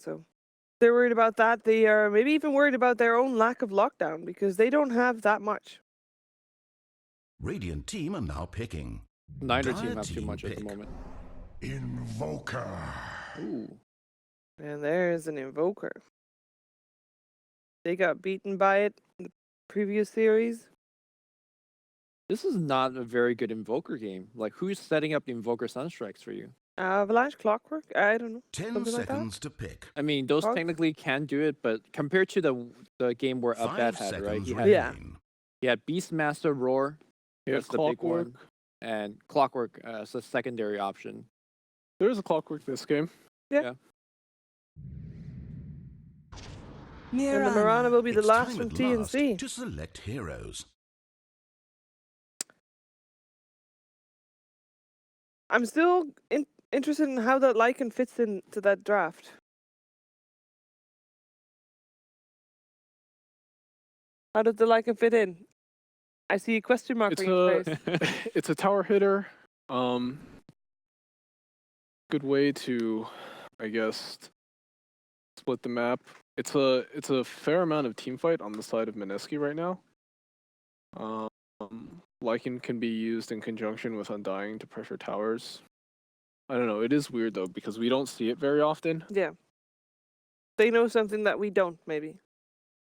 So they're worried about that. They are maybe even worried about their own lack of lockdown because they don't have that much. Radiant team are now picking. Neither Dire team have too team much at the pick. moment. Invoker. Ooh. And there's an Invoker. They got beaten by it in the previous series. This is not a very good Invoker game. Like, who's setting up the Invoker Sunstrikes for you? Avalanche, Clockwork, I don't know. 10 something like that. seconds to pick. I mean, those Clock- technically can do it, but compared to the game where 5 Upbat had, right? seconds He remain. had, he had Beastmaster, Roar, Yeah, that's the big Clockwork. one, and Clockwork as a secondary option. There is a Clockwork this game. And the Mirana will be the It's last time from at TNC. last to select heroes. I'm still interested in how that Lycan fits into that draft. How does the Lycan fit in? I see a question mark It's for your a face. it's a tower hitter. Good way to, I guess, split the map. It's a fair amount of team fight on the side of Mineski right now. Lycan can be used in conjunction with Undying to pressure towers. I don't know. It is weird though because we don't see it very often. Yeah. They know something that we don't, maybe.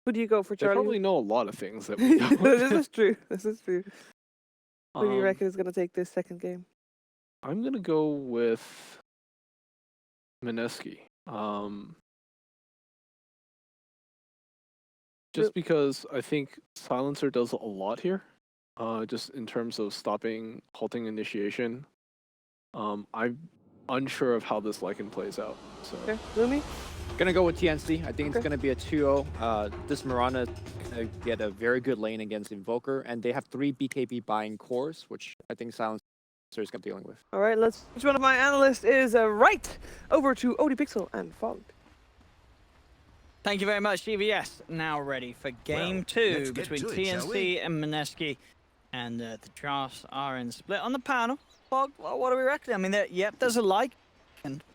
Who do you go for, They Charlie? probably know a lot of things that we don't. This is true. This is true. Who do you Um, reckon is going to take this second game? I'm gonna go with Mineski. Just because I think Silencer does a lot here. Just in terms of halting initiation. I'm unsure of how this Lycan plays out. So Okay, Lumi? Gonna go with TNC. I think Okay. it's gonna be a 2-0. This Mirana gonna get a very good lane against Invoker, and they have 3 BKB buying cores, which I think Silencer is gonna be dealing with. All right, let's. Which one of my analysts is right over to ODPixel and Fog? Thank you very much, GVS. Now ready for game Well, 2 let's get between to it, shall we? TNC and Mineski. And the drafts are in split on the panel. Fog, what do we reckon? I mean, yep, there's a like,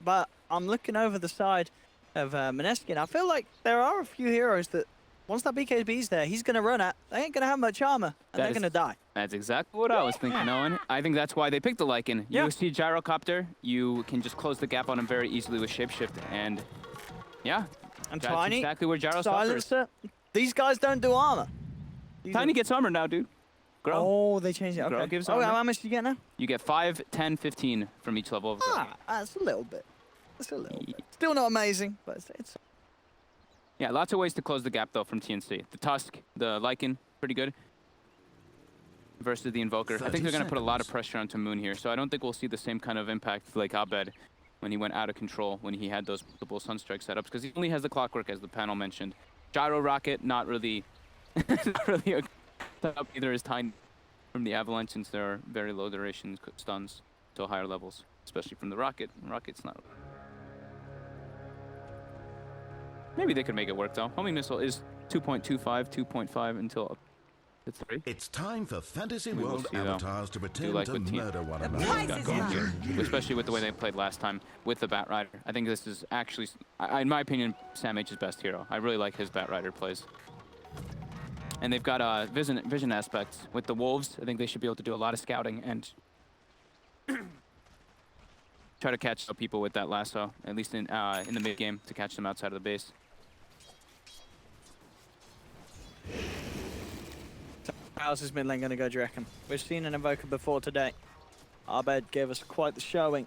but I'm looking over the side of Mineski, and I feel like there are a few heroes that, once that BKB's there, he's going to run at. They ain't going to have much armor, and they're going to die. That's exactly what I was thinking, Owen. I think that's why they picked the Lycan. Yeah. You see Gyrocopter, you can just close the gap on him very easily with Shapeshift, and yeah, And that's Tiny, exactly where Gyro suffers. Silencer, these guys don't do armor. Tiny gets armor now, dude. Grow. Oh, they changed it. Grow Okay. gives Oh, armor. how much do you get now? You get 5, 10, 15 from each level of growth. That's a little bit. That's a little bit. Still not amazing, but it's Yeah, lots of ways to close the gap, though, from TNC. The Tusk, the Lycan, pretty good. Versus the Invoker. I 30 think they're going to put a lot of seconds. pressure onto Moon here, so I don't think we'll see the same kind of impact like Abed when he went out of control, when he had those multiple Sunstrike setups, because he only has the Clockwork, as the panel mentioned. Gyro Rocket, not really, not really a setup. Either is Tiny from the Avalanche, since there are very low duration stuns to higher levels, especially from the Rocket. Rocket's not... Maybe they could make it work, though. Homing Missile is 2.25, 2.5 until up to 3. It's time for Fantasy We will World see, though. avatars to pretend like to what team- murder one Got another. going here, especially with the way they played last time with the Bat Rider. I think this is actually, in my opinion, Sam H's best hero. I really like his Bat Rider plays. And they've got vision aspects with the Wolves. I think they should be able to do a lot of scouting and try to catch people with that lasso, at least in the mid game, to catch them outside of the base. How's his mid lane going to go, do you reckon? We've seen an Invoker before today. Abed gave us quite the showing.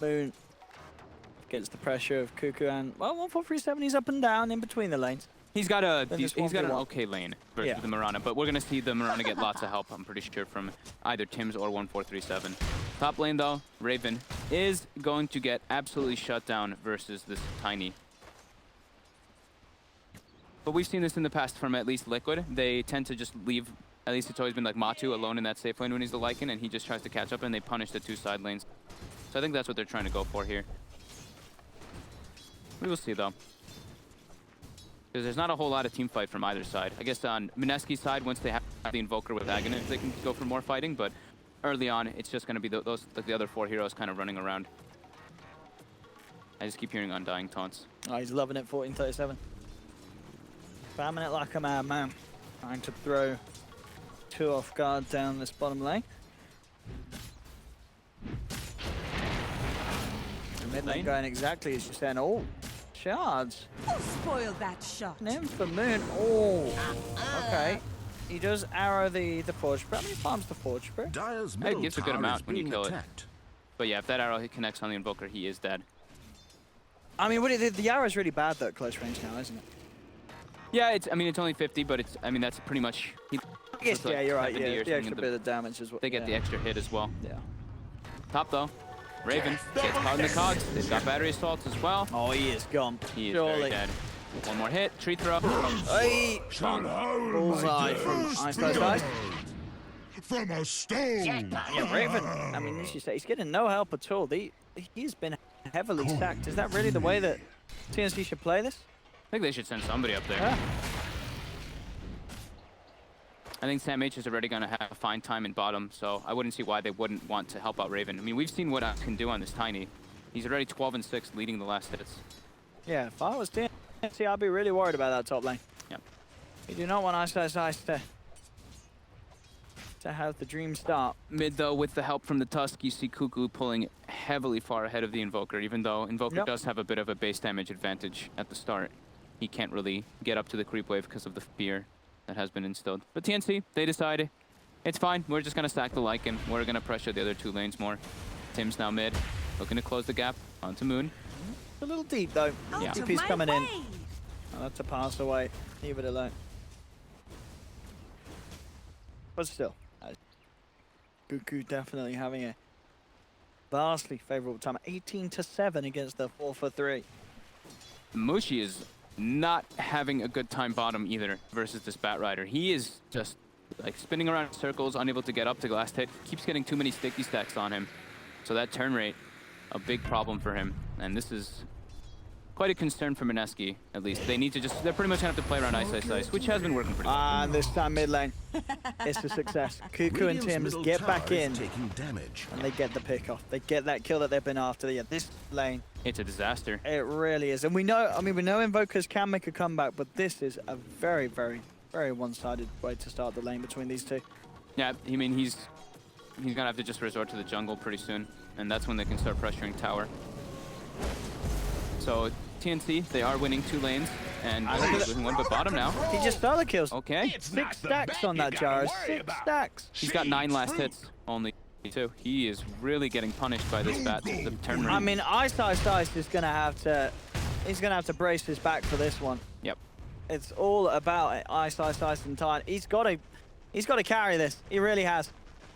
Moon against the pressure of Kuku, and well, 1437, he's up and down in between the lanes. He's got a Then this he's got an 1v1. okay lane versus Yeah. the Mirana, but we're gonna see the Mirana get lots of help. I'm pretty sure from either Tim's or 1437. Top lane though, Raven is going to get absolutely shut down versus this Tiny. But we've seen this in the past from at least Liquid. They tend to just leave. At least it's always been like Matu alone in that safe lane when he's the Lycan, and he just tries to catch up, and they punish the 2 side lanes. So I think that's what they're trying to go for here. We will see though. Because there's not a whole lot of team fight from either side. I guess on Mineski's side, once they have the Invoker with Aghanim, they can go for more fighting, but early on, it's just going to be the other 4 heroes kind of running around. I just keep hearing undying taunts. Oh, he's loving it, 1437. Spamming it like a madman. Trying to throw 2 off guard down this bottom lane. Mid lane going exactly as you're saying. Oh, shards. Spoil that shot. In for Moon. Oh, okay. He does arrow the Forge Spirit. How many farms the Forge Spirit? Dire's It middle gives a good tower amount is when you being kill it. attacked. But yeah, if that arrow connects on the Invoker, he is dead. I mean, the arrow is really bad though at close range now, isn't it? Yeah, it's. I mean, it's only 50, but it's. I mean, that's pretty much. I guess, it's like yeah, you're right. 70 Yeah, or the something extra of the- bit of damage is what They get the extra hit as well. Yeah. Top though. Raven gets caught in the cogs. They've got battery assaults as well. Oh, he is gone. He is Surely. very dead. One more hit. Tree throw. Hey, Shall hold bullseye my from first Ice blood from a stone. yeah, Raven. I mean, as you say, he's getting no help at all. He's been heavily sacked. Is that really the way that TNC should play this? I think they should send somebody up there. Yeah. I think Sam H is already going to have a fine time in bottom, so I wouldn't see why they wouldn't want to help out Raven. I mean, we've seen what I can do on this Tiny. He's already 12-6, leading the last hits. Yeah, if I was TNC, I'd be really worried about that top lane. Yep. You do not want iceiceice to have the dream start. Mid, though, with the help from the Tusk, you see Kuku pulling heavily far ahead of the Invoker, even though Invoker does have a bit of a base damage advantage at the start. He can't really get up to the creep wave because of the fear that has been instilled. But TNC, they decide it's fine. We're just going to stack the Lycan. We're going to pressure the other 2 lanes more. Tim's now mid, looking to close the gap onto Moon. A little deep, though. Yeah. If he's coming in. Oh, that's a pass away. Leave it alone. But still, Kuku definitely having a vastly favorable time. 18-7 against the 4-for-3. Mushi is not having a good time bottom either versus this Batrider. He is just like spinning around in circles, unable to get up to the last hit. Keeps getting too many sticky stacks on him. So that turn rate, a big problem for him. And this is quite a concern for Mineski, at least. They need to just, they're pretty much going to have to play around iceiceice, which has been working pretty well. And this time mid lane. It's a success. Kuku and Radiant's Tims middle get tower back is in. taking damage. And they get the pick off. They get that kill that they've been after. Yeah, this lane, It's a disaster. it really is. And we know, I mean, we know Invokers can make a comeback, but this is a very, very, very one-sided way to start the lane between these two. Yeah, I mean, he's going to have to just resort to the jungle pretty soon. And that's when they can start pressuring tower. So TNC, they are winning 2 lanes. And losing 1, but bottom now. He just stole the kills. Okay. 6 stacks on that Jaro. 6 stacks. He's got 9 last hits, only 2. He is really getting punished by this bat. The turn rate. I mean, iceiceice is gonna have to. He's gonna have to brace his back for this one. Yep. It's all about iceiceice and Tide. He's got to carry this. He really has,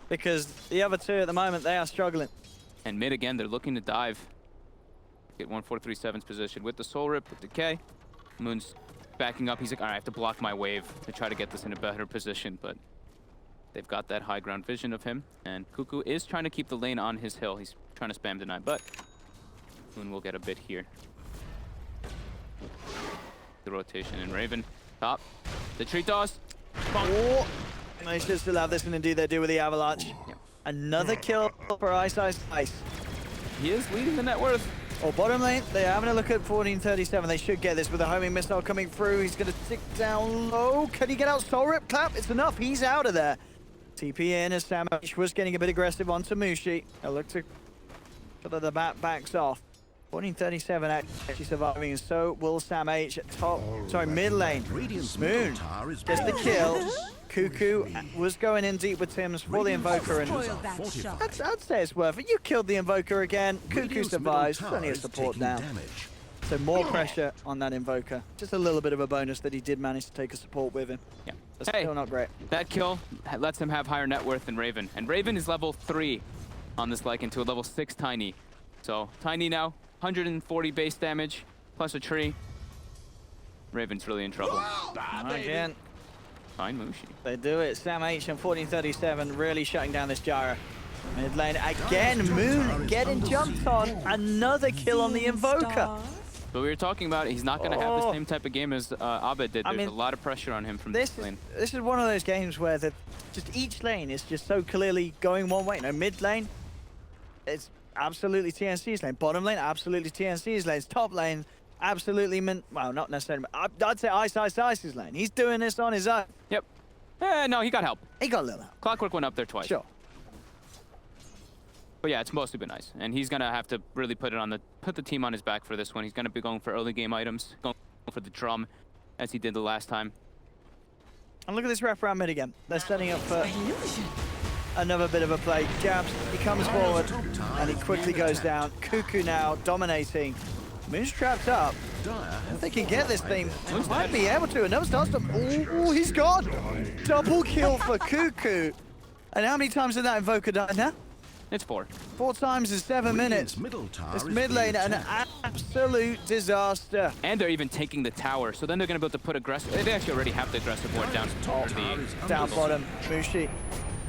because the other 2 at the moment, they are struggling. And mid again, they're looking to dive. Get 1437's position with the Soul Rip, with Decay. Moon's backing up. He's like, all right, I have to block my wave to try to get this in a better position, but they've got that high ground vision of him. And Kuku is trying to keep the lane on his hill. He's trying to spam deny, but Moon will get a bit here. The rotation in Raven. Top. The tree toss. Oh, they should still have this, and indeed they do with the Avalanche. Yep. Another kill for iceiceice. He is leading the net worth. Oh, bottom lane, they're having a look at 1437. They should get this with a homing missile coming through. He's going to tick down low. Can he get out Soul Rip? Clap, it's enough. He's out of there. TP in as Sam H was getting a bit aggressive onto Mushi. They'll look to so that the bat backs off. 1437 actually surviving, and so will Sam H at top. Sorry, mid lane. Radiant's Moon middle tower is gets the being kill. Kuku was going in deep with Tims for the Invoker, and Spoil that shot. I'd say it's worth it. You killed the Invoker again. Kuku Radiant's survives. middle Only a tower is support taking down. damage. So more pressure on that Invoker. Just a little bit of a bonus that he did manage to take a support with him. Yeah. That's Hey. still not great. That kill lets him have higher net worth than Raven. And Raven is level 3 on this Lycan to a level 6 Tiny. So Tiny now, 140 base damage, plus a tree. Raven's really in trouble. Again, Fine Mushi. they do it. Sam H and 1437 really shutting down this Gyro. Mid lane again, Moon getting jumped on. Another kill on the Invoker. But we were talking about it. He's not going to have the Oh. same type of game as Abed did. I There's mean, a lot of pressure on him from This this lane. is one of those games where just each lane is just so clearly going one way. No, mid lane, it's absolutely TNC's lane. Bottom lane, absolutely TNC's lane. Top lane, absolutely well, not necessarily. I'd say iceiceice's lane. He's doing this on his own. Yep. No, he got help. He got a little help. Clockwork went up there twice. Sure. But yeah, it's mostly been nice. And he's gonna have to really put the team on his back for this one. He's gonna be going for early game items, going for the drum, as he did the last time. And look at this wraparound mid again. They're setting up for Illusion. another bit of a play. Jabz, he comes forward and he quickly goes down. Kuku now dominating. Moon's trapped up. If they can get this thing, they might be able to. Another Starstorm. Oh, he's gone. Double kill for Kuku. And how many times did that Invoker die now? It's 4. 4 times in 7 minutes. This mid lane, an absolute disaster. And they're even taking the tower, so then they're gonna be able to put aggressive. They actually already have the aggressive ward down. Down bottom, Mushi.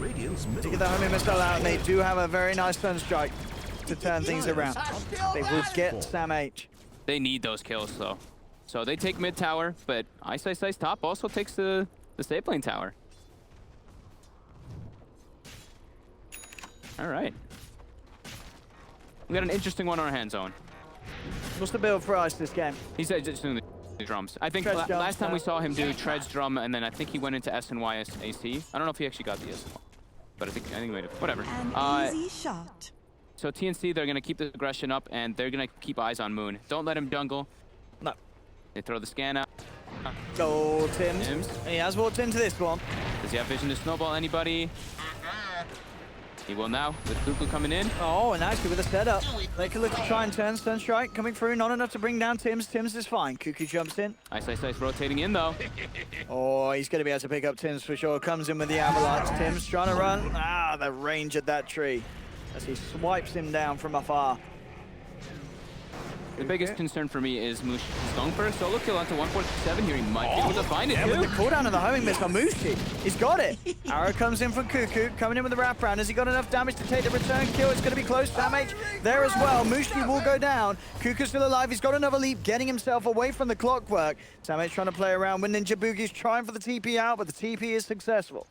To get the homing missile out, and they do have a very nice Sunstrike to turn things around. They will get Sam H. They need those kills though. So they take mid tower, but iceiceice top also takes the safe lane tower. All right. We got an interesting one on our hands on. What's the build for Ice this game? He's just doing the drums. I think Treads drums, last time we saw him do Treads drum, and then I think he went into SNY AC. I don't know if he actually got the SNY, but I think he made it. Whatever. An easy shot. So TNC, they're gonna keep the aggression up, and they're gonna keep eyes on Moon. Don't let him jungle. No. They throw the scan out. Oh, Tims. He has walked into this one. Does he have vision to snowball anybody? He will now, with Kuku coming in. Oh, and actually with a setup, they can look to try and turn Sunstrike coming through. Not enough to bring down Tims. Tims is fine. Kuku jumps in. iceiceice rotating in though. Oh, he's going to be able to pick up Tims for sure. Comes in with the Avalanche. Tims trying to run. Ah, the range of that tree as he swipes him down from afar. The biggest concern for me is Mushi. He's going for a solo kill onto 147 here. He might be able to find it Yeah, too. with the cooldown of the homing missile, Mushi, he's got it. Arrow comes in from Kuku, coming in with the wraparound. Has he got enough damage to take the return kill? It's going to be close. Damage there as well. Mushi will go down. Kuku's still alive. He's got another leap, getting himself away from the clockwork. Samage trying to play around with ninjaboogie, trying for the TP out, but the TP is successful.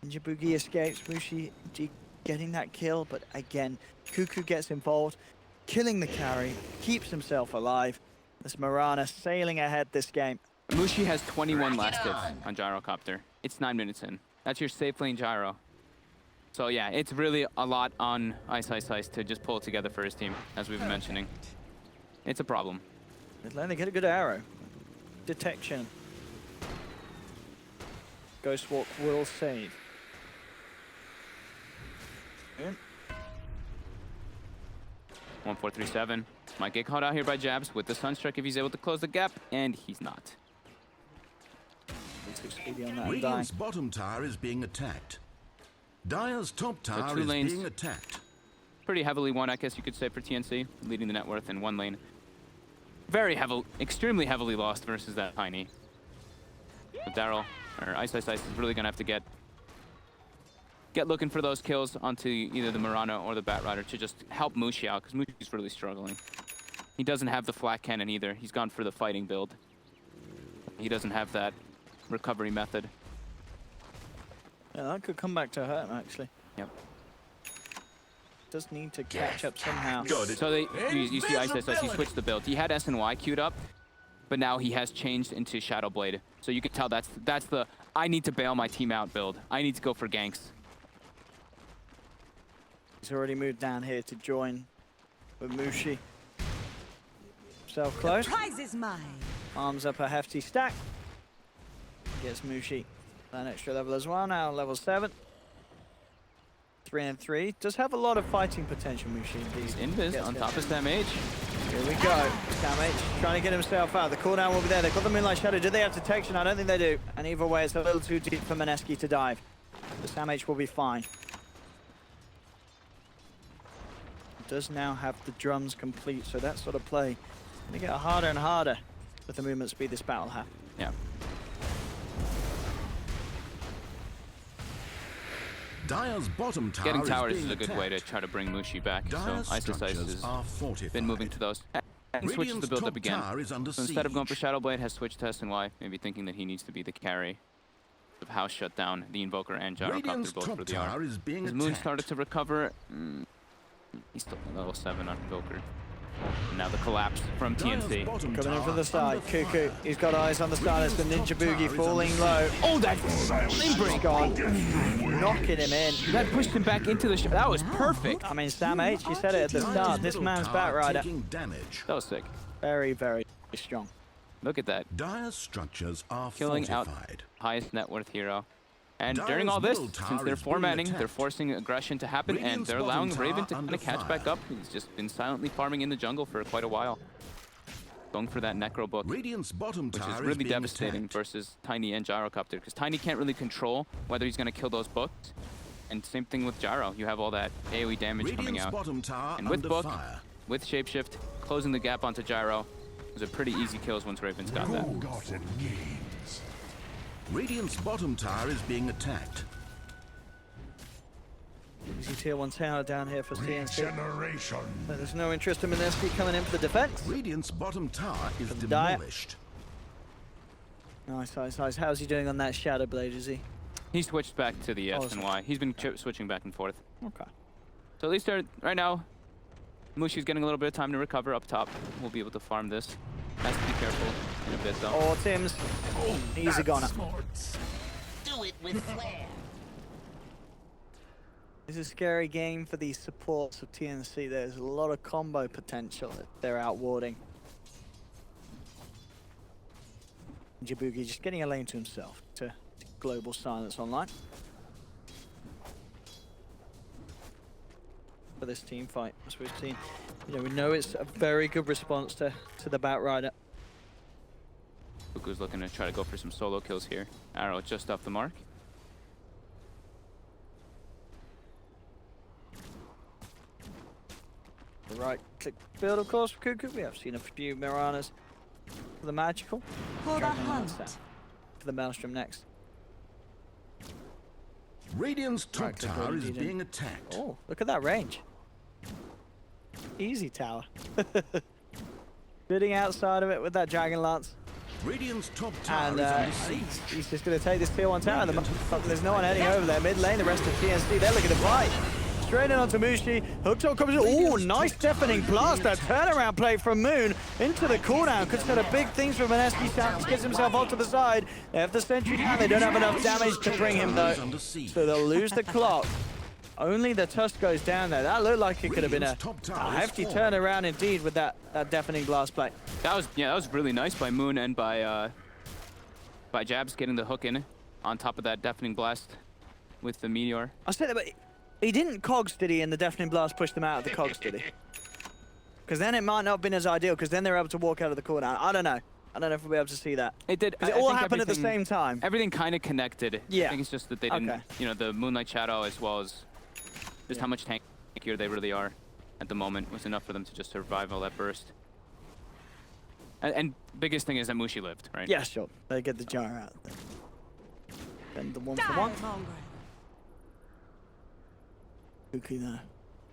ninjaboogie escapes. Mushi getting that kill, but again, Kuku gets involved, killing the carry, keeps himself alive. This Mirana sailing ahead this game. Mushi has 21 last hits on Gyrocopter. It's 9 minutes in. That's your safe lane gyro. So yeah, it's really a lot on iceiceice to just pull it together for his team, as we've been mentioning. It's a problem. They get a good arrow. Detection. Ghostwalk will save. Good. 1437. Might get caught out here by Jabz with the Sunstrike if he's able to close the gap, and he's not. Too speedy on that and dying. Radiant's bottom tower is being attacked. Dire's top tower two is lanes. being attacked. Pretty heavily won, I guess you could say, for TNC, leading the net worth in one lane. Very heavily, extremely heavily lost versus that Tiny. But Daryl, or iceiceice, is really gonna have to get looking for those kills onto either the Mirana or the Batrider to just help Mushi out, because Mushi's really struggling. He doesn't have the flat cannon either. He's gone for the fighting build. He doesn't have that recovery method. Yeah, that could come back to hurt him, actually. Yep. Does need to catch up somehow. So you see iceiceice, he switched the build. He had SNY queued up, but now he has changed into Shadow Blade. So you can tell that's the I need to bail my team out build. I need to go for ganks. He's already moved down here to join with Mushi. Self close. Prize is mine. Arms up a hefty stack. Gets Mushi an extra level as well now, level 7. 3 and 3. Does have a lot of fighting potential, Mushi. He's invis on top of Sam H. Here we go. Sam H trying to get himself out. The cooldown will be there. They've got the Moonlight Shadow. Do they have detection? I don't think they do. And either way, it's a little too deep for Mineski to dive. But Sam H will be fine. Does now have the drums complete, so that sort of play going to get harder and harder with the movement speed this battle has. Yeah. Dire's bottom tower Getting is towers being is a good way to attacked. try to bring Mushi back. Dire's So iceiceice structures are has fortified. been moving to those. And switches Radiant's the build top up again. tower is under So instead of going for siege. Shadow Blade, has switched to SNY, maybe thinking that he needs to be the carry. Of house shut down the Invoker and Radiant's Gyrocopter both top for the tower R. is being His Moon attacked. started to recover. He's still at level 7 on Invoker. And now the collapse from Dire's TNC. bottom Coming in tower from the side. under Kuku, fire. he's got eyes on the Silence. The Ninja Boogie falling low. Oh, that He's gone. Knocking him in. that pushed him back into the shot. That was perfect. I mean, Sam H, you said it at the start. This Middle man's tower Batrider. taking damage. That was sick. Very, very strong. Look at that. Dire's structures are Killing out fortified. highest net worth hero. And Dire's during all this, middle tower since they're is being four-manning, they're attacked. forcing aggression to happen, and Radiant's they're bottom allowing tower Raven to kind under of catch back fire. up. He's just been silently farming in the jungle for quite a while. Going for that Necro book, Radiant's bottom which tower is is really being devastating attacked. versus Tiny and Gyrocopter, because Tiny can't really control whether he's going to kill those books. And same thing with Gyro. You have all that AoE damage coming Radiant's out. bottom tower And with under book, fire. with Shapeshift, closing the gap onto Gyro, those are pretty easy kills once Raven's got that. Forgotten games. Radiant's bottom tower is being attacked. Easy tier 1 tower down here for TNC. Regeneration. But there's no interest in Mineski coming in for the defense. Radiant's bottom tower is For the Dire. demolished. Nice, nice, nice. How's he doing on that Shadow Blade, is he? He switched back to the S Awesome. and Y. He's been switching back and forth. Okay. So at least right now, Mushi's getting a little bit of time to recover up top. We'll be able to farm this. Has to be careful in a bit though. Oh, Tim's. Easy goner. Do it with flair. It's a scary game for these supports of TNC. There's a lot of combo potential that they're out warding. Ninjaboogie just getting a lane to himself to global silence online. For this team fight, as we've seen, we know it's a very good response to the Batrider. Kuku's looking to try to go for some solo kills here. Arrow just off the mark. The right click build, of course, for Kuku. We have seen a few Miranas for the magical. For the Dragon hunt. Lance down. For the Maelstrom next. Radiant's top Right, the tower golden is legion. being attacked. Oh, look at that range. Easy tower. Bidding outside of it with that Dragon Lance. Radiant's top tower And is under siege. he's just going to take this tier 1 tower. There's no one heading over there. Mid lane, the rest of TNC, they're looking to fight. Straight in onto Mushi. Hook shot comes in. Oh, nice deafening blast. That turnaround play from Moon into the cooldown. Could set up big things for Mineski. Sam gets himself onto the side. They have the sentry down. They don't have enough damage to bring him though. Under siege. So they'll lose the clock. Only the tusk goes down there. That looked like it could have been a hefty turnaround indeed with that deafening blast play. That was really nice by Moon and by Jabz getting the hook in on top of that deafening blast with the meteor. I said that, but he didn't cogs, did he? And the deafening blast pushed them out of the cogs, did he? Because then it might not have been as ideal. Because then they're able to walk out of the cooldown. I don't know. I don't know if we'll be able to see that. It did. Because it all happened at the same time. Everything kind of connected. Yeah. I think it's just that they didn't, Okay. the Moonlight Shadow as well as just how much tankier they really are at the moment was enough for them to just survive all that burst. And biggest thing is that Mushi lived, right? Yeah, sure. They get the jar out. Then the 1-for-1. Kuku though,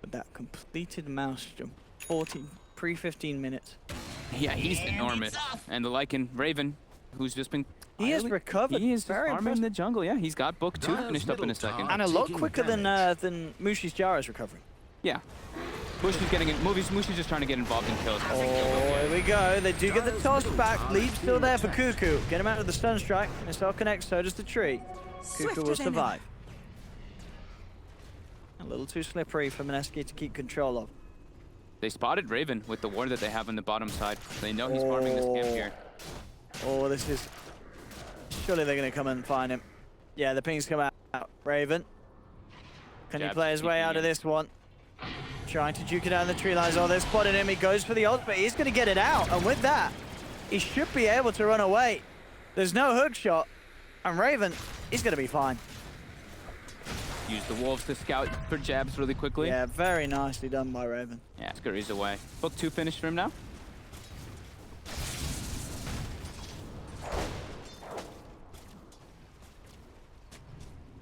with that completed Maelstrom. 15 minutes. Yeah, he's enormous. And the Lycan Raven, who's just been... He has recovered. He is very farming in impressive. the jungle, yeah. He's got book 2 Dire's finished up in a middle second. tower And a lot taking quicker than damage. Mushi's Jara's recovering. Yeah. Mushi's getting it. Mushi's just trying to get involved in kills. Oh, here we go. They do get the toss back. Lead still there for Kuku. Get him out of the stun strike. Missile connects, so does the tree. Kuku will survive. A little too slippery for Mineski to keep control of. They spotted Raven with the ward that they have on the bottom side. They know he's farming this camp here. Oh, this is... Surely they're going to come and find him. Yeah, the pings come out. Raven. Can he Jabz play his way peeking out of in. this one? Trying to juke it out in the tree lines. Oh, they're spotting him. He goes for the ult, but he's going to get it out. And with that, he should be able to run away. There's no hook shot. And Raven, he's going to be fine. Use the wolves to scout for Jabz really quickly. Yeah, very nicely done by Raven. Yeah, Scurry's away. Book 2 finished for him now.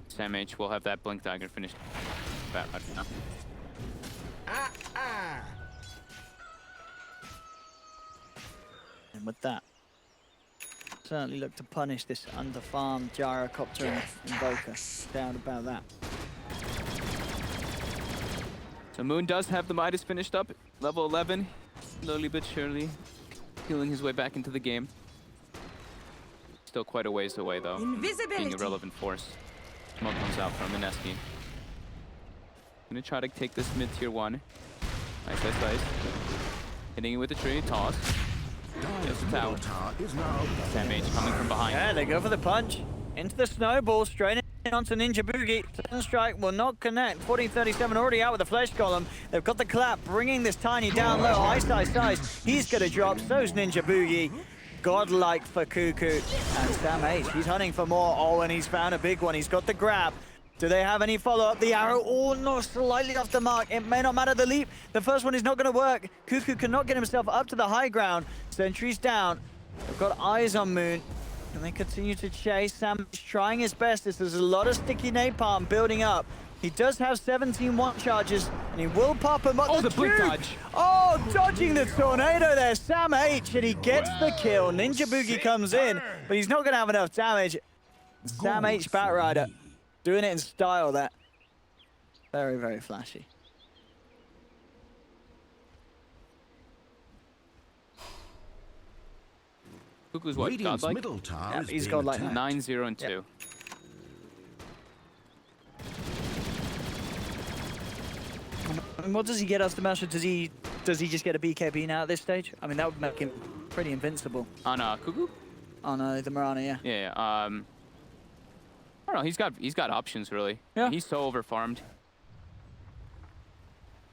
Sam H will have that Blink Dagger finished. Bat right now. And with that, certainly look to punish this underfarmed Gyrocopter and Invoker. Doubt about that. So Moon does have the Midas finished up, level 11, slowly but surely, healing his way back into the game. Still quite a ways away though, being a relevant force. Smoke comes out from Mineski. Gonna try to take this mid tier 1. Nice. Hitting it with the tree, toss. Gets the tower. SamH coming from behind. Yeah, they go for the punch. Into the snowball, straight in onto Ninjaboogie. Sunstrike will not connect. 1437 already out with the flesh column. They've got the clap, bringing this Tiny down low. iceiceice, he's gonna drop. So's Ninjaboogie. Godlike for Kuku. And SamH, he's hunting for more. Oh, and he's found a big one. He's got the grab. Do they have any follow-up? The arrow, oh no, slightly off the mark. It may not matter the leap. The first one is not going to work. Kuku cannot get himself up to the high ground. Sentry's down. They've got eyes on Moon. And they continue to chase. Sam is trying his best. There's a lot of sticky napalm building up. He does have 17 one charges, and he will pop him up. Oh, the blink dodge. Oh, dodging the tornado there. SamH, and he gets the kill. Ninjaboogie comes in, but he's not going to have enough damage. SamH Batrider. Doing it in style, that. Very, very flashy. Kuku's what, Radiant's godlike? middle tower Yeah, is he's being godlike. attacked. 9-0 and 2. And what does he get after Master? Does he just get a BKB now at this stage? I mean, that would make him pretty invincible. On Kuku? On the Mirana, yeah. Yeah. I don't know. He's got options really. Yeah. He's so overfarmed. If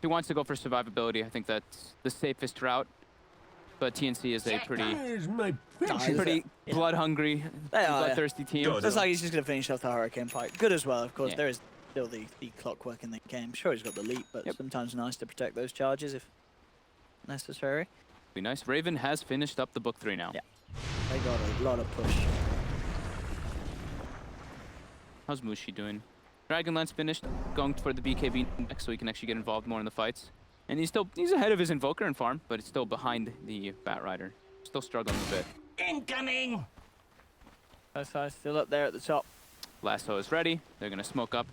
he wants to go for survivability, I think that's the safest route. But TNC is a pretty blood-hungry, bloodthirsty team. Looks like he's just going to finish off the Hurricane Pike. Good as well, of course. Yeah. There is still the clockwork in the game. Sure, he's got the leap, but sometimes nice to protect those charges if necessary. Be nice. Raven has finished up the book 3 now. Yeah. They got a lot of push. How's Mushi doing? Dragonlance finished, going for the BKB next so he can actually get involved more in the fights. And he's ahead of his Invoker in farm, but it's still behind the Batrider. Still struggling a bit. Incoming! That's still up there at the top. Lasso is ready. They're gonna smoke up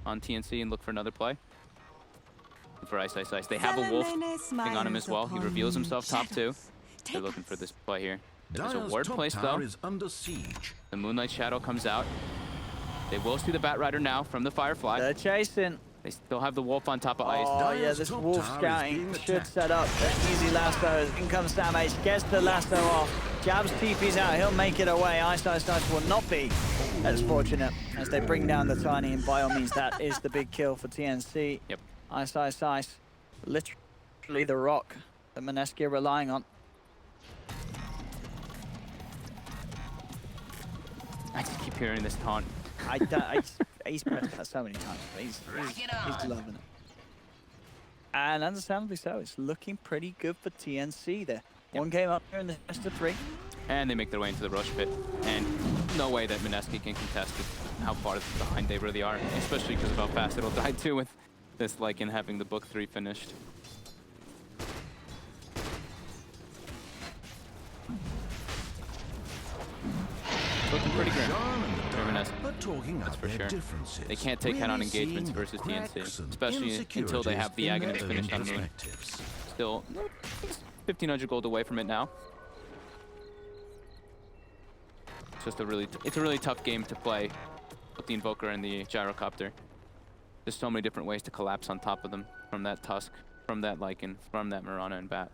on TNC and look for another play. For iceiceice. They have a wolf thing on him as well. He reveals himself top 2. They're looking for this play here. There's a Dire's ward top placed tower though. is under siege. The Moonlight Shadow comes out. They will see the Batrider now from the Firefly. They're chasing. They still have the wolf on top of ice. Oh yeah, Dire's this top wolf tower is scouting being should attacked. set up an easy lasso. In comes SamH, gets the lasso off. Jabz TP's out, he'll make it away. iceiceice will not be as fortunate as they bring down the Tiny, and by all means that is the big kill for TNC. Yep. iceiceice, literally the rock that Mineski are relying on. I just keep hearing this taunt. He's pressed that so many times, but he's loving it. And understandably so, it's looking pretty good for TNC there. One game up here in the best of 3. And they make their way into the rush pit. And no way that Mineski can contest how far behind they really are. Especially because of how fast it'll die too with this Lycan having the book 3 finished. Looking pretty grim. But talking That's about for their sure. differences, They can't take head-on really engagements seeing versus TNC, cracks and especially until they have the insecurities Aghanim in their finished own on Moon. perspectives. Still 1,500 gold away from it now. It's just a really tough game to play with the Invoker and the Gyrocopter. There's so many different ways to collapse on top of them, from that Tusk, from that Lycan, from that Mirana and Bat.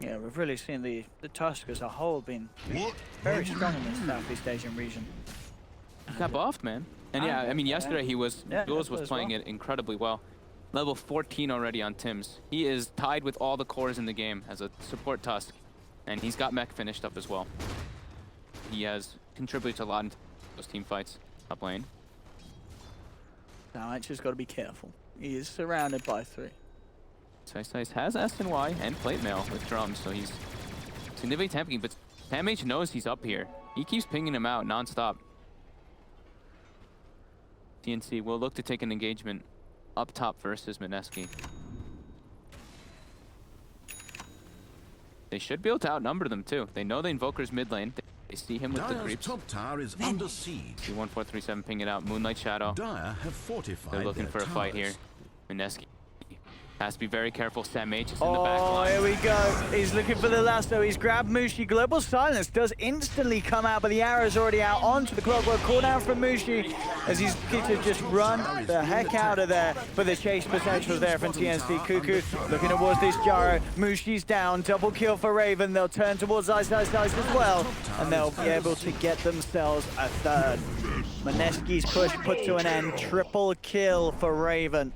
Yeah, we've really seen the Tusk as a whole being very strong in this Southeast Asian region. He got buffed, man. And yeah, I mean, yesterday he was, Jules was playing it incredibly well. Level 14 already on Tim's. He is tied with all the cores in the game as a support Tusk. And he's got mech finished up as well. He has contributed a lot in those team fights. Top lane. Now, I just got to be careful. He is surrounded by 3. iceiceice has S and Y and plate mail with drums, so he's significantly tamping, but SamH knows he's up here. He keeps pinging him out non-stop. TNC will look to take an engagement up top versus Mineski. They should be able to outnumber them too. They know the Invoker's mid lane. They see him with the Dire's creeps. top tower is under siege. See 1437 ping it out. Moonlight Shadow. Dire have fortified They're looking their for a fight here. towers. Mineski has to be very careful. Sam H is in the back Oh, line. here we go. He's looking for the lasso. He's grabbed Mushi. Global Silence does instantly come out, but the arrow's already out onto the clockwork. Call down from Mushi as he's going to just run the heck out of there. But the chase potential there from TNC. Kuku looking towards this Gyro. Mushi's down. Double kill for Raven. They'll turn towards iceiceice as well, and they'll be able to get themselves a third. Mineski's push put to an end. Triple kill for Raven.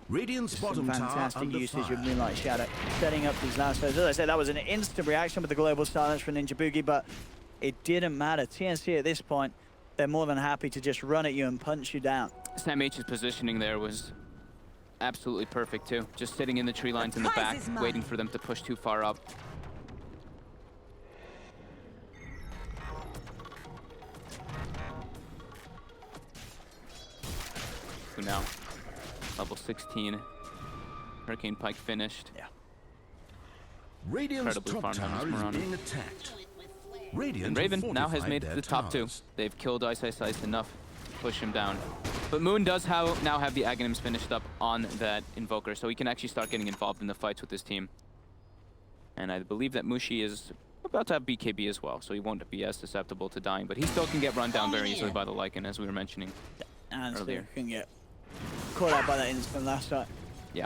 Radiant's Some bottom tower fantastic under usage fire. of Moonlight Shadow, setting up these lassos. As I said, that was an instant reaction with the global silence from ninjaboogie, but it didn't matter. TNC at this point, they're more than happy to just run at you and punch you down. Sam H's positioning there was absolutely perfect too. Just sitting in the tree lines in the back, waiting for them to push too far up. So now, level 16, Hurricane Pike finished. Yeah. Radiant's Incredibly top farmed on tower this is Mirana. being attacked. Radiant And have Raven now has fortified made it to their the top two. towers. They've killed iceiceice enough to push him down. But Moon does now have the Aghanims finished up on that Invoker, so he can actually start getting involved in the fights with his team. And I believe that Mushi is about to have BKB as well, so he won't be as susceptible to dying, but he still can get run down very easily by the Lycan, as we were mentioning. And Earlier. so can get caught out by that instant last shot. Yeah.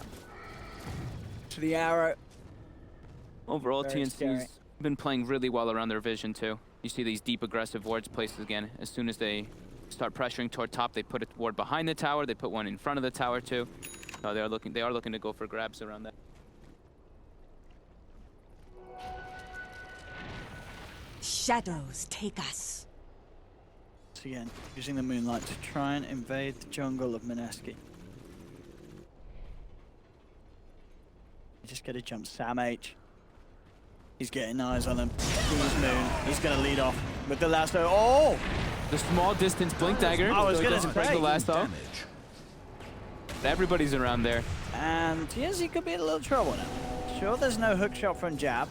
To the arrow. Overall, Very TNC's scary. been playing really well around their vision too. You see these deep aggressive wards placed again. As soon as they start pressuring toward top, they put a ward behind the tower. They put one in front of the tower too. So they are looking to go for grabs around that. Shadows take us. Once again, using the moonlight to try and invade the jungle of Mineski. You just gotta jump Sam H. He's getting eyes on him. He's Moon. He's gonna lead off with the lasso. Oh! The small distance blink dagger. I was so he gonna doesn't break say. the lasso. Damage. Everybody's around there. And TNC could be in a little trouble now. Sure, there's no hook shot from Jabz.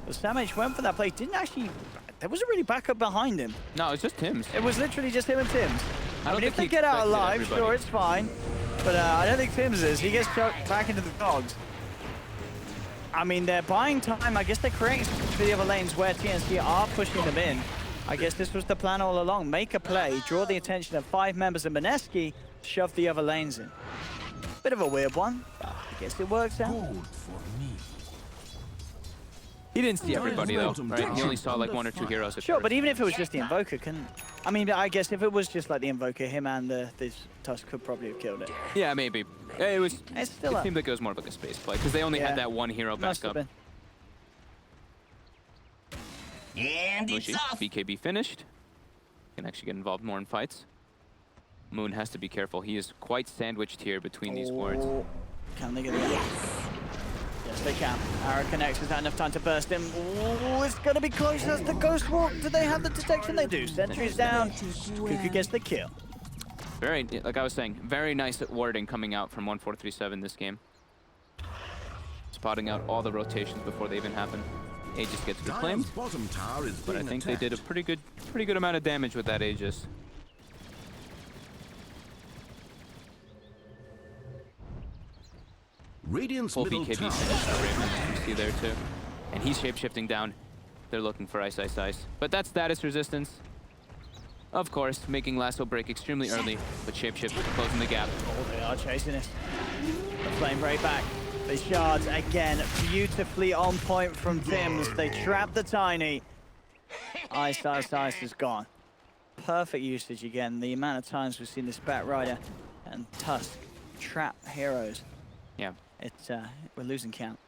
But Sam H went for that play. Didn't actually... There wasn't really backup behind him. No, it's just Tim's. It was literally just him and Tim's. I I don't mean, if think they he get out expected alive, everybody. sure, it's fine. But I don't think Tim's is. He gets chucked back into the dogs. I mean, they're buying time. I guess they're creating space for the other lanes where TNC are pushing them in. I guess this was the plan all along. Make a play, draw the attention of 5 members of Mineski, shove the other lanes in. Bit of a weird one, but I guess it works out. Gold for me. He didn't see everybody though, Bottom right? He tower only saw like under 1 or 2 fire. heroes at Sure, first. but even if it was just the Invoker, I mean, I guess if it was just like the Invoker, him and this Tusk could probably have killed it. Yeah, maybe. It was. It's still It up. seemed like it was more of like a space play because they only Yeah. had that one hero Must back have up. been. And it's Mushi, off. BKB finished. Can actually get involved more in fights. Moon has to be careful. He is quite sandwiched here between these wards. Oh, can they get it? Yes, they can. Arrow connects. Is that enough time to burst him? Oh, it's going to be close. That's the Ghost Walk. Do they have the detection? They do. Sentry's down. Kuku gets the kill. Very, like I was saying, very nice warding coming out from 1437 this game. Spotting out all the rotations before they even happen. Aegis gets reclaimed, Dire's bottom tower is but I being think they did a attacked. pretty good amount of damage with that Aegis. Radiant's Full middle BKB tower. finished for Raven, you see there too. And he's shape-shifting down. They're looking for iceiceice. But that's status resistance. Of course, making lasso break extremely early, but shapeshift closing the gap. Oh, they are chasing it. The flame right back. The shards again, beautifully on point from Tims. They trap the Tiny. Ice is gone. Perfect usage again. The amount of times we've seen this Bat Rider and Tusk trap heroes. Yeah. It's we're losing count.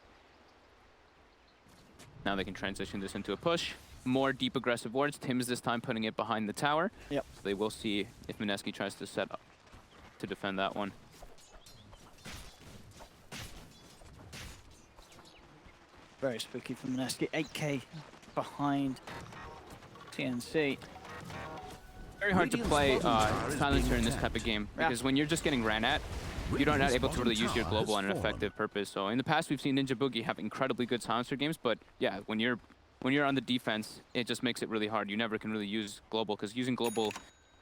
Now they can transition this into a push. More deep aggressive wards. Tim's this time putting it behind the tower. Yep. So they will see if Mineski tries to set up to defend that one. Very spooky from Mineski. 8k behind TNC. Very hard to Radiant's play bottom tower is Silencer being in this attacked. type of game Yeah. because when you're just getting ran at, you're not able to really use your global on an effective purpose. So in the past, we've seen Ninjaboogie have incredibly good silencer games, but yeah, when you're on the defense, it just makes it really hard. You never can really use global, because using global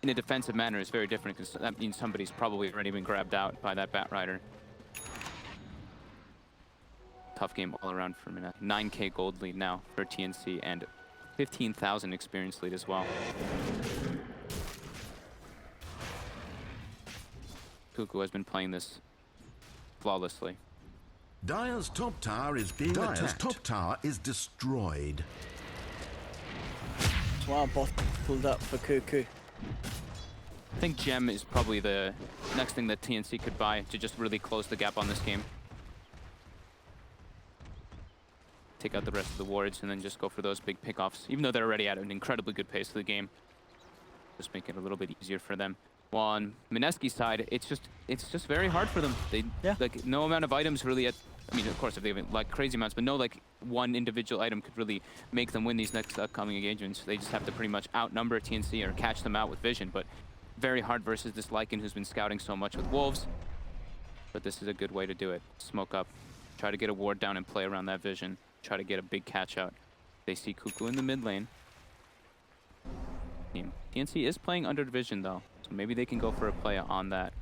in a defensive manner is very different, because that means somebody's probably already been grabbed out by that Bat Rider. Tough game all around for a 9K gold lead now for TNC, and 15,000 experience lead as well. Kuku has been playing this flawlessly. Dire's top tower is being attacked. Dire's top tower is destroyed. That's why I bottled up for Kuku. I think Gem is probably the next thing that TNC could buy to just really close the gap on this game. Take out the rest of the wards and then just go for those big pickoffs, even though they're already at an incredibly good pace of the game. Just make it a little bit easier for them. While on Mineski's side, it's just very hard for them. They like no amount of items really. I mean, of course, if they have like crazy amounts, but no like one individual item could really make them win these next upcoming engagements. They just have to pretty much outnumber TNC or catch them out with vision. But very hard versus this Lycan who's been scouting so much with wolves. But this is a good way to do it. Smoke up, try to get a ward down and play around that vision. Try to get a big catch out. They see Kuku in the mid lane. TNC is playing under vision though, so maybe they can go for a play on that.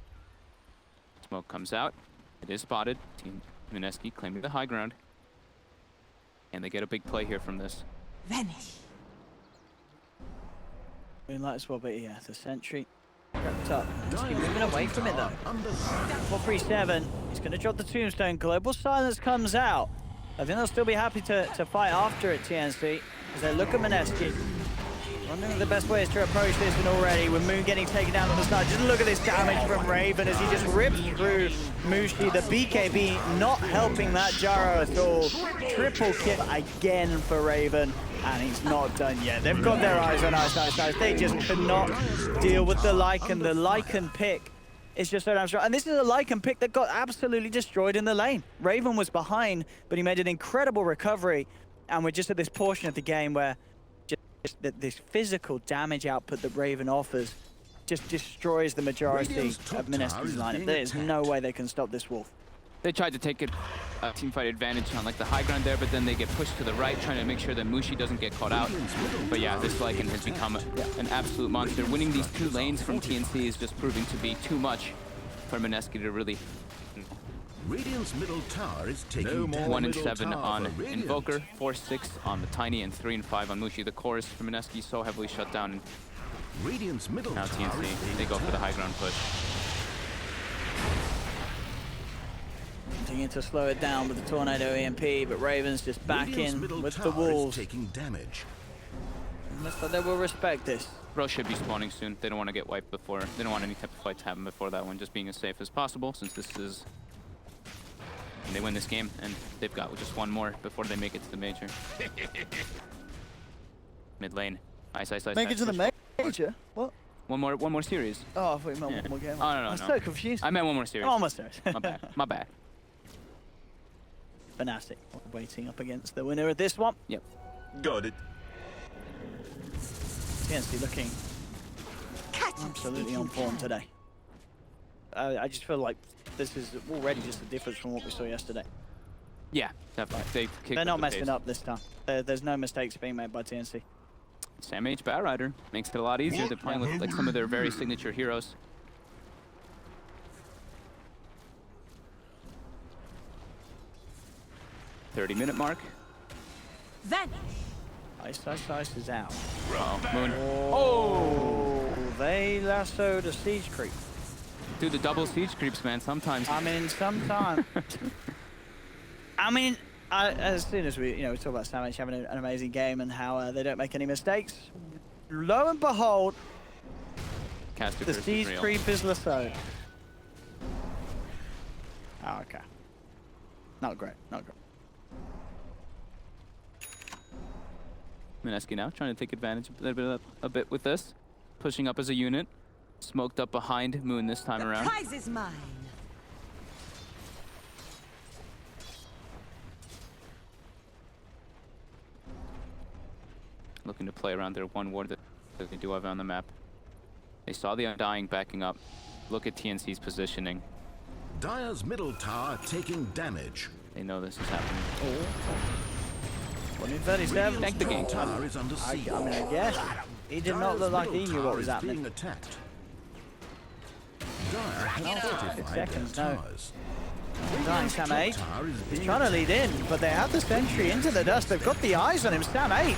Smoke comes out. It is spotted. Team Mineski claiming the high ground. And they get a big play here from this. Vanish. We might as well be, yeah, the sentry. Wrapped up. He's moving away from it though. 437. He's going to drop the tombstone. Global silence comes out. I think they'll still be happy to fight after it, TNC, as they look at Mineski. Wondering the best way is to approach this, and already with Moon getting taken down on the side. Just look at this damage from Raven as he just rips through Mushi. The BKB not helping that Gyro at all. Triple kill again for Raven, and he's not done yet. They've got their eyes on iceiceice. They just could not deal with the Lycan. The Lycan pick is just so damn strong. And this is a Lycan pick that got absolutely destroyed in the lane. Raven was behind, but he made an incredible recovery. And we're just at this portion of the game where this physical damage output that Raven offers just destroys the majority of Mineski's lineup. There is no way they can stop this wolf. They tried to take a teamfight advantage on like the high ground there, but then they get pushed to the right, trying to make sure that Mushi doesn't get caught out. But yeah, this Lycan has become an absolute monster. Winning these two lanes from TNC is just proving to be too much for Mineski to really. Radiant's middle tower is taking 1 and 7 on Invoker, 4-6 on the Tiny, and 3 and 5 on Mushi. The chorus for Mineski so heavily shut down. Radiant's middle now tower TNC, they go for the high ground push. Continue to slow it down with the Tornado EMP, but Raven's just back in with the wolves. Taking damage. Looks like they will respect this. Bro should be spawning soon. They don't want to get wiped before. They don't want any type of fight to happen before that one. Just being as safe as possible, since this is. And they win this game, and they've got just one more before they make it to the major. Mid lane, iceiceice. Make it to the major? What? One more series. Oh, I thought you meant one more game. Oh no. I'm so confused. I meant one more series. I'm almost there. My bad. My bad. Fnatic waiting up against the winner of this one. Yep. Got it. TNC looking absolutely on form today. I just feel like this is already just a difference from what we saw yesterday. Yeah, definitely. They're not messing up this time. There's no mistakes being made by TNC. Sam H. Bat Rider makes it a lot easier. They're playing with like some of their very signature heroes. .30-minute mark. Vanish. iceiceice is out. Oh, Moon. Oh, they lassoed a siege creep. Dude, the double siege creeps, man, sometimes. I mean, sometimes. I mean, as soon as we talk about Sam H having an amazing game and how they don't make any mistakes, lo and behold, Caster the siege creep is lassoed. Oh, okay. Not great, not great. Mineski now trying to take advantage a bit with this. Pushing up as a unit. Smoked up behind Moon this time around. The prize is mine. Looking to play around their one ward that they do have on the map. They saw the Undying backing up. Look at TNC's positioning. Dire's middle tower taking damage. They know this is happening. 37. Thank the game. Tower is under I siege. mean, I guess he did not look like he knew what was being happening. attacked. Dire has Not fortified 6 their seconds, no. towers. Dying Sam 8. Tower is He's being trying to lead in, but they have the sentry into the dust. They've got the eyes on him. Sam 8.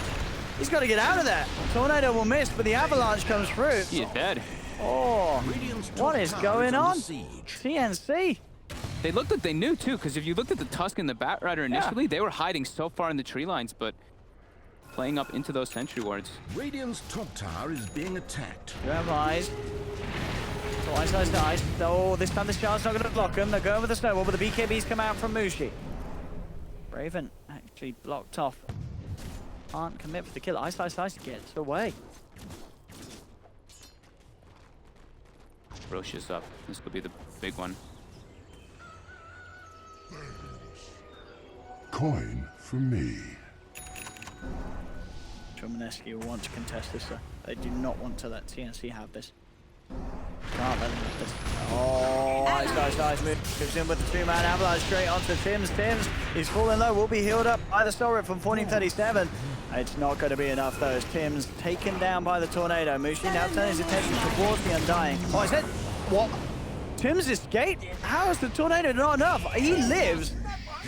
He's got to get out of there. Tornado will miss, but the avalanche comes through. He is dead. Oh, Radiant's top what is tower going under on? siege. TNC. They looked like they knew too, because if you looked at the Tusk and the Bat Rider initially, they were hiding so far in the tree lines, but playing up into those sentry wards. Radiant's top tower is being attacked. You have eyes. So ice. Oh, this time the Shard's not going to block him. They're going with the snowball, but the BKBs come out from Mushi. Raven actually blocked off. Can't commit for the kill. Ice gets away. Roche is up. This could be the big one. Coin for me. Mineski will want to contest this, sir. They do not want to let TNC have this. Can't let them have this. Oh, ice. Moves in with the two-man avalanche straight onto Tims. He's falling low, will be healed up by the Story from 1437. It's not going to be enough, though. Tims taken down by the tornado. Mushi now turns his attention towards the Undying. Oh, I said, what? Tims escaped? How is the tornado not enough? He lives.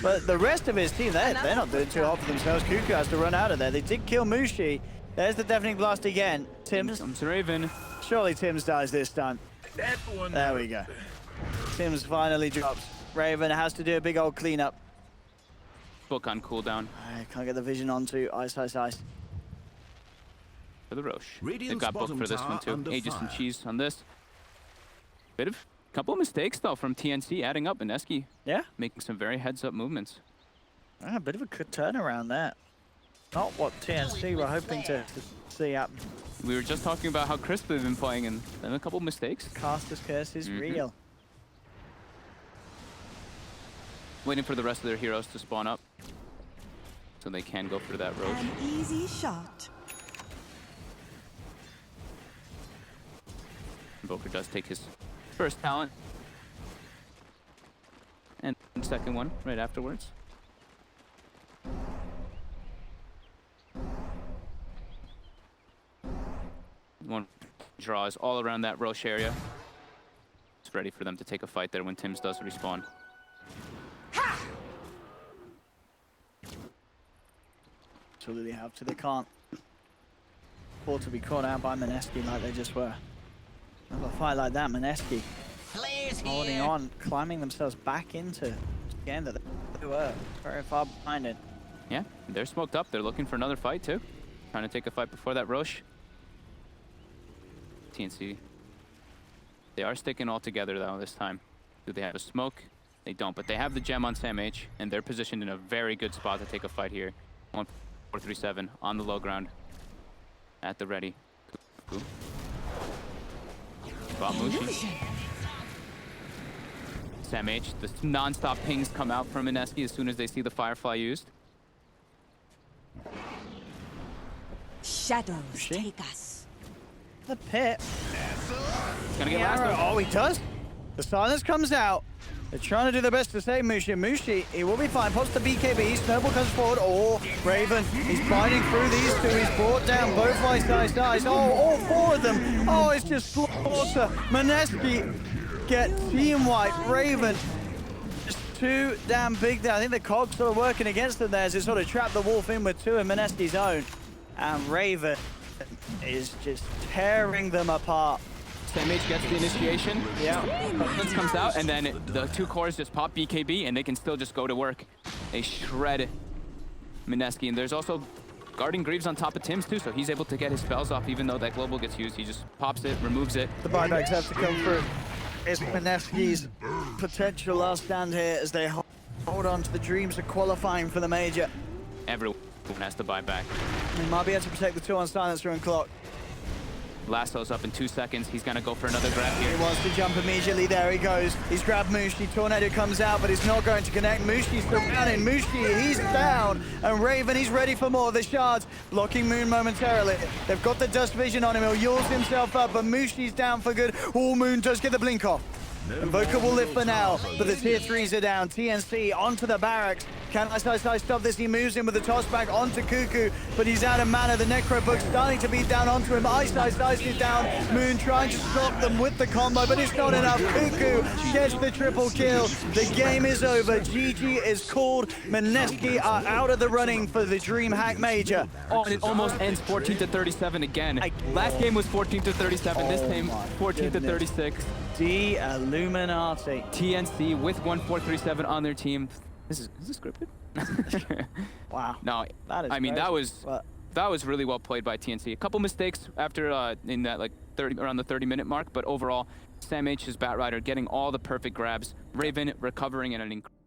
But the rest of his team, they're not doing too hot for themselves. Kuku has to run out of there. They did kill Mushi. There's the deafening blast again. Tims. Comes Raven. Surely Tims dies this time. There we go. Tims finally drops. Raven has to do a big old cleanup. Book on cooldown I can't get the vision onto ice. for the Roche. They've Radiant's got book bottom for this tower one too. under Aegis and fire. Cheese on this. Couple of mistakes though from TNC adding up. Mineski Yeah, making some very heads-up movements. a bit of a good turnaround there. Not what TNC were hoping to see happen. We were just talking about how crisp they've been playing, and then a couple mistakes. Caster's curse is real. Waiting for the rest of their heroes to spawn up, so they can go for that Roche. An easy shot. Invoker does take his first talent, and second one right afterwards. One draws all around that Roche area. It's ready for them to take a fight there when Tims does respawn. Absolutely have to. They can't afford to be caught out by Mineski like they just were. Have a fight like that, Mineski Flares holding here. on, climbing themselves back into the game that they were very far behind it. Yeah, they're smoked up. They're looking for another fight too. Trying to take a fight before that Roche. TNC. They are sticking all together though this time. Do they have a smoke? They don't, but they have the gem on Sam H, and they're positioned in a very good spot to take a fight here. 1-4-3-7 on the low ground. At the ready. Kuku. Spot Mushi. Sam H, the non-stop pings come out from Mineski as soon as they see the Firefly used. Shadows Mushi? take us. The pit. Gonna get The last arrow. one. Oh, he does. The silence comes out. They're trying to do their best to save Mushi. Mushi, he will be fine. Pops the BKB. Snowball comes forward. Oh, Raven, he's biting through these two. He's brought down both ice. Oh, all four of them. Oh, it's just slaughter. Mineski get team wipe. Raven, just too damn big there. I think the cogs sort of working against them there as it sort of trapped the wolf in with two of Mineski's own. And Raven is just tearing them apart. Sam H gets the initiation. Yeah. This comes out, and then the two cores just pop BKB, and they can still just go to work. They shred Mineski, and there's also guarding Greaves on top of Tims too, so he's able to get his spells off even though that global gets used. He just pops it, removes it. The buybacks have to come through. It's Mineski's potential last stand here as they hold on to the dreams of qualifying for the major. Everyone has to buy back. He might be able to protect the two on silencer and clock. Lasso's up in 2 seconds. He's gonna go for another grab here. He wants to jump immediately. There he goes. He's grabbed Mushi. Tornado comes out, but he's not going to connect. Mushi's still running. Mushi, he's down. And Raven, he's ready for more. The shards blocking Moon momentarily. They've got the dust vision on him. He'll yours himself up, but Mushi's down for good. All Moon does get the blink off. Invoker will live for now, but the tier 3s are down. TNC onto the barracks. Can iceiceice stop this? He moves in with the toss back onto Kuku, but he's out of mana. The Necro Book starting to beat down onto him. iceiceice is down. Moon trying to stop them with the combo, but it's not enough. Kuku gets the triple kill. The game is over. GG is called. Mineski are out of the running for the DreamHack Major. Oh, and it almost ends 14-37 again. Last game was 14-37. This time 14-36. The Illuminati. TNC with 1437 on their team. Is this scripted? Wow. No, That is I mean crazy. that was really well played by TNC. A couple mistakes after in that like around the 30-minute mark, but overall, Sam H's Batrider getting all the perfect grabs. Raven recovering in an incredible